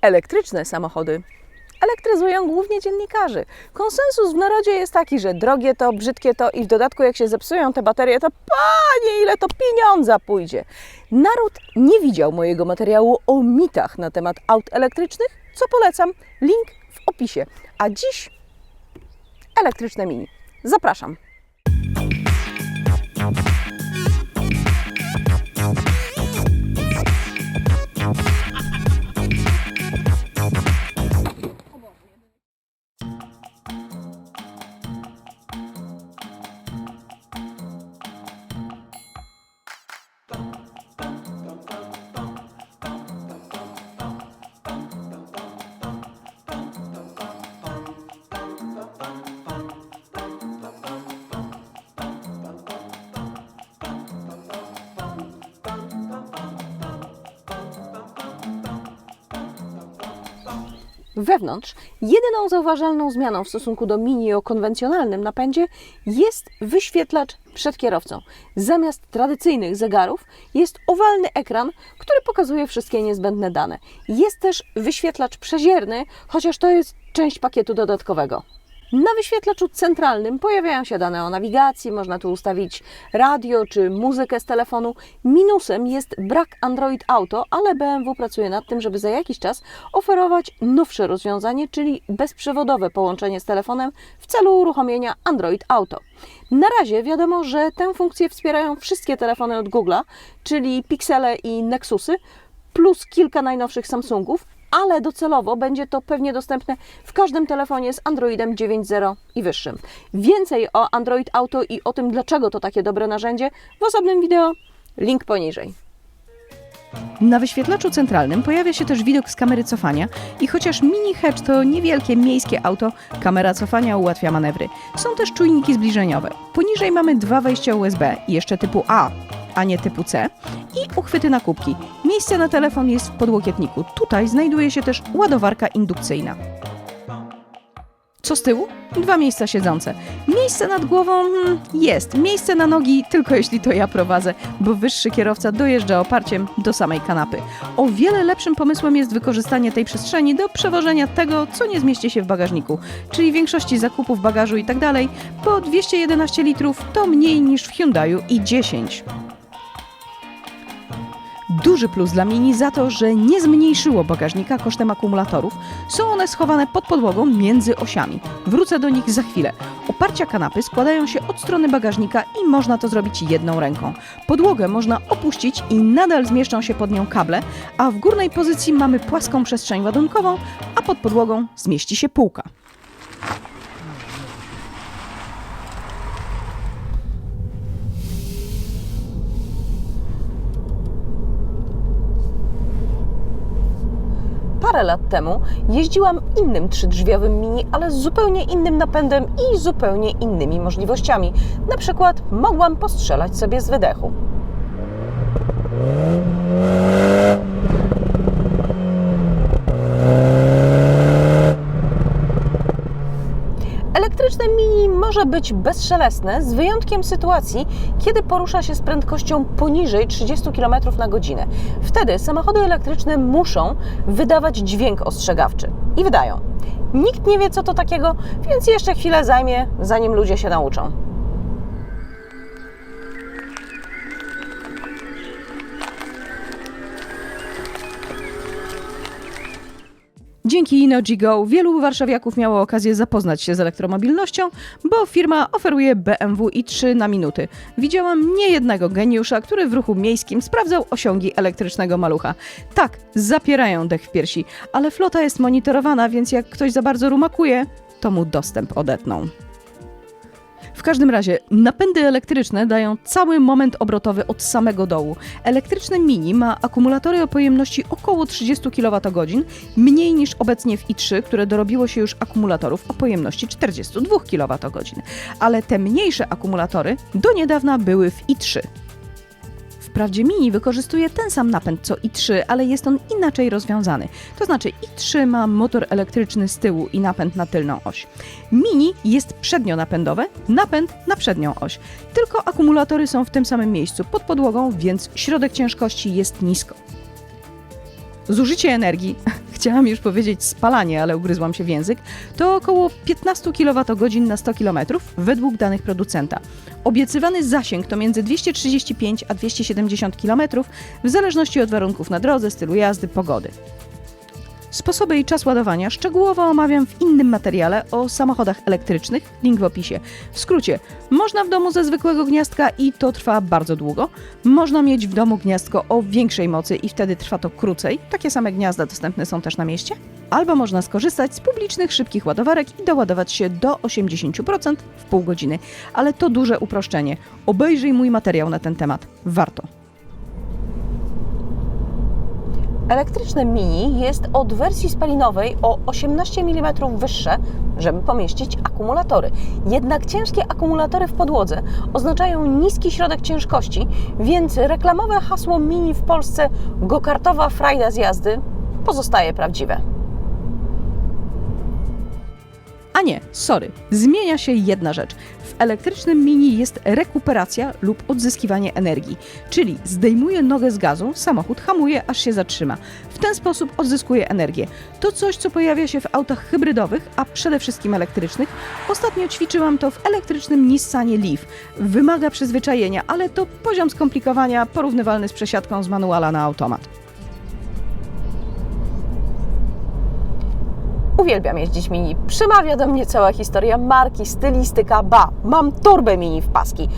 Elektryczne samochody elektryzują głównie dziennikarzy. Konsensus w narodzie jest taki, że drogie to, brzydkie to i w dodatku jak się zepsują te baterie, to panie, ile to pieniądza pójdzie. Naród nie widział mojego materiału o mitach na temat aut elektrycznych, co polecam, link w opisie. A dziś elektryczne Mini. Zapraszam. Wewnątrz jedyną zauważalną zmianą w stosunku do Mini o konwencjonalnym napędzie jest wyświetlacz przed kierowcą. Zamiast tradycyjnych zegarów jest owalny ekran, który pokazuje wszystkie niezbędne dane. Jest też wyświetlacz przezierny, chociaż to jest część pakietu dodatkowego. Na wyświetlaczu centralnym pojawiają się dane o nawigacji, można tu ustawić radio czy muzykę z telefonu. Minusem jest brak Android Auto, ale BMW pracuje nad tym, żeby za jakiś czas oferować nowsze rozwiązanie, czyli bezprzewodowe połączenie z telefonem w celu uruchomienia Android Auto. Na razie wiadomo, że tę funkcję wspierają wszystkie telefony od Google'a, czyli Pixele i Nexusy, plus kilka najnowszych Samsungów, ale docelowo będzie to pewnie dostępne w każdym telefonie z Androidem 9.0 i wyższym. Więcej o Android Auto i o tym, dlaczego to takie dobre narzędzie, w osobnym wideo, link poniżej. Na wyświetlaczu centralnym pojawia się też widok z kamery cofania i chociaż Mini Hedge to niewielkie miejskie auto, kamera cofania ułatwia manewry. Są też czujniki zbliżeniowe. Poniżej mamy dwa wejścia USB, jeszcze typu a nie typu C i uchwyty na kubki. Miejsce na telefon jest w podłokietniku. Tutaj znajduje się też ładowarka indukcyjna. Co z tyłu? Dwa miejsca siedzące. Miejsce nad głową jest. Miejsce na nogi tylko jeśli to ja prowadzę, bo wyższy kierowca dojeżdża oparciem do samej kanapy. O wiele lepszym pomysłem jest wykorzystanie tej przestrzeni do przewożenia tego, co nie zmieści się w bagażniku, czyli większości zakupów, bagażu itd., bo 211 litrów to mniej niż w Hyundaiu i10. Duży plus dla Mini za to, że nie zmniejszyło bagażnika kosztem akumulatorów. Są one schowane pod podłogą między osiami. Wrócę do nich za chwilę. Oparcia kanapy składają się od strony bagażnika i można to zrobić jedną ręką. Podłogę można opuścić i nadal zmieszczą się pod nią kable, a w górnej pozycji mamy płaską przestrzeń ładunkową, a pod podłogą zmieści się półka. Parę lat temu jeździłam innym trzydrzwiowym Mini, ale z zupełnie innym napędem i zupełnie innymi możliwościami. Na przykład mogłam postrzelać sobie z wydechu. Elektryczne Mini może być bezszelestne z wyjątkiem sytuacji, kiedy porusza się z prędkością poniżej 30 km na godzinę. Wtedy samochody elektryczne muszą wydawać dźwięk ostrzegawczy. I wydają. Nikt nie wie, co to takiego, więc jeszcze chwilę zajmie, zanim ludzie się nauczą. Dzięki Innogy Go wielu warszawiaków miało okazję zapoznać się z elektromobilnością, bo firma oferuje BMW i3 na minuty. Widziałam niejednego geniusza, który w ruchu miejskim sprawdzał osiągi elektrycznego malucha. Tak, zapierają dech w piersi, ale flota jest monitorowana, więc jak ktoś za bardzo rumakuje, to mu dostęp odetną. W każdym razie napędy elektryczne dają cały moment obrotowy od samego dołu. Elektryczne Mini ma akumulatory o pojemności około 30 kWh, mniej niż obecnie w i3, które dorobiło się już akumulatorów o pojemności 42 kWh. Ale te mniejsze akumulatory do niedawna były w i3. Wprawdzie Mini wykorzystuje ten sam napęd co i3, ale jest on inaczej rozwiązany. To znaczy i3 ma motor elektryczny z tyłu i napęd na tylną oś. Mini jest przednionapędowe, napęd na przednią oś. Tylko akumulatory są w tym samym miejscu pod podłogą, więc środek ciężkości jest nisko. Zużycie energii chciałam już powiedzieć spalanie, ale ugryzłam się w język, to około 15 kWh na 100 km według danych producenta. Obiecywany zasięg to między 235 a 270 km w zależności od warunków na drodze, stylu jazdy, pogody. Sposoby i czas ładowania szczegółowo omawiam w innym materiale o samochodach elektrycznych, link w opisie. W skrócie, można w domu ze zwykłego gniazdka i to trwa bardzo długo. Można mieć w domu gniazdko o większej mocy i wtedy trwa to krócej. Takie same gniazda dostępne są też na mieście. Albo można skorzystać z publicznych szybkich ładowarek i doładować się do 80% w pół godziny. Ale to duże uproszczenie. Obejrzyj mój materiał na ten temat. Warto. Elektryczne Mini jest od wersji spalinowej o 18 mm wyższe, żeby pomieścić akumulatory. Jednak ciężkie akumulatory w podłodze oznaczają niski środek ciężkości, więc reklamowe hasło Mini w Polsce go-kartowa frajda z jazdy pozostaje prawdziwe. A nie, sorry, zmienia się jedna rzecz. W elektrycznym Mini jest rekuperacja lub odzyskiwanie energii, czyli zdejmuje nogę z gazu, samochód hamuje, aż się zatrzyma. W ten sposób odzyskuje energię. To coś, co pojawia się w autach hybrydowych, a przede wszystkim elektrycznych. Ostatnio ćwiczyłam to w elektrycznym Nissanie Leaf. Wymaga przyzwyczajenia, ale to poziom skomplikowania porównywalny z przesiadką z manuala na automat. Uwielbiam jeździć Mini. Przemawia do mnie cała historia marki, stylistyka, mam torbę Mini w paski.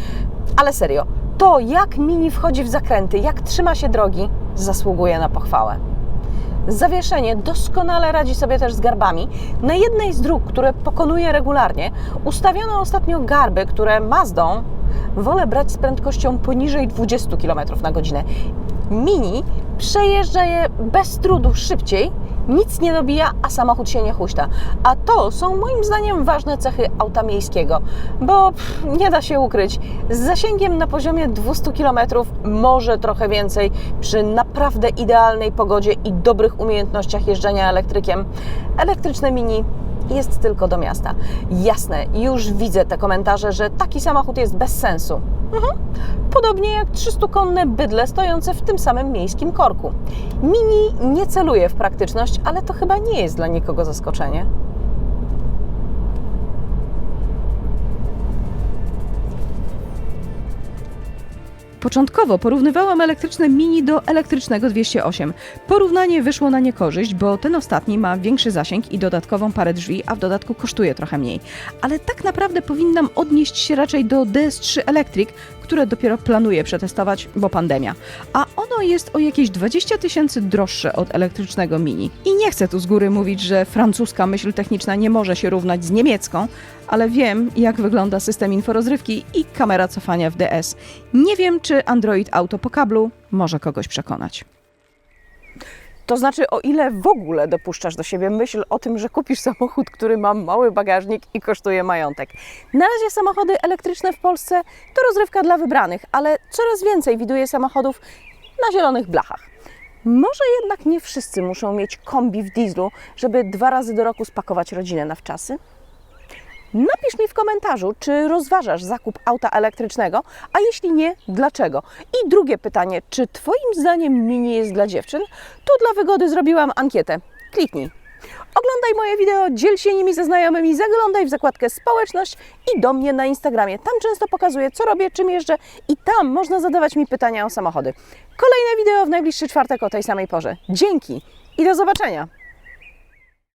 Ale serio, to jak Mini wchodzi w zakręty, jak trzyma się drogi, zasługuje na pochwałę. Zawieszenie doskonale radzi sobie też z garbami. Na jednej z dróg, które pokonuję regularnie, ustawiono ostatnio garby, które Mazdą wolę brać z prędkością poniżej 20 km na godzinę. Mini przejeżdża je bez trudu szybciej, nic nie dobija, a samochód się nie huśta. A to są moim zdaniem ważne cechy auta miejskiego, bo nie da się ukryć, z zasięgiem na poziomie 200 km, może trochę więcej, przy naprawdę idealnej pogodzie i dobrych umiejętnościach jeżdżenia elektrykiem, elektryczne Mini jest tylko do miasta. Jasne, już widzę te komentarze, że taki samochód jest bez sensu. Podobnie jak 300-konne bydle stojące w tym samym miejskim korku. Mini nie celuje w praktyczność, ale to chyba nie jest dla nikogo zaskoczenie. Początkowo porównywałam elektryczne Mini do elektrycznego 208. Porównanie wyszło na niekorzyść, bo ten ostatni ma większy zasięg i dodatkową parę drzwi, a w dodatku kosztuje trochę mniej. Ale tak naprawdę powinnam odnieść się raczej do DS3 Electric, które dopiero planuję przetestować, bo pandemia. A ono jest o jakieś 20 000 droższe od elektrycznego Mini. I nie chcę tu z góry mówić, że francuska myśl techniczna nie może się równać z niemiecką, ale wiem, jak wygląda system inforozrywki i kamera cofania w DS. Nie wiem, czy Android Auto po kablu może kogoś przekonać. To znaczy, o ile w ogóle dopuszczasz do siebie myśl o tym, że kupisz samochód, który ma mały bagażnik i kosztuje majątek. Na razie samochody elektryczne w Polsce to rozrywka dla wybranych, ale coraz więcej widuję samochodów na zielonych blachach. Może jednak nie wszyscy muszą mieć kombi w dieslu, żeby 2 razy do roku spakować rodzinę na wczasy? Napisz mi w komentarzu, czy rozważasz zakup auta elektrycznego, a jeśli nie, dlaczego? I drugie pytanie, czy Twoim zdaniem Mini jest dla dziewczyn? Tu dla wygody zrobiłam ankietę. Kliknij. Oglądaj moje wideo, dziel się nimi ze znajomymi, zaglądaj w zakładkę społeczność i do mnie na Instagramie. Tam często pokazuję, co robię, czym jeżdżę i tam można zadawać mi pytania o samochody. Kolejne wideo w najbliższy czwartek o tej samej porze. Dzięki i do zobaczenia!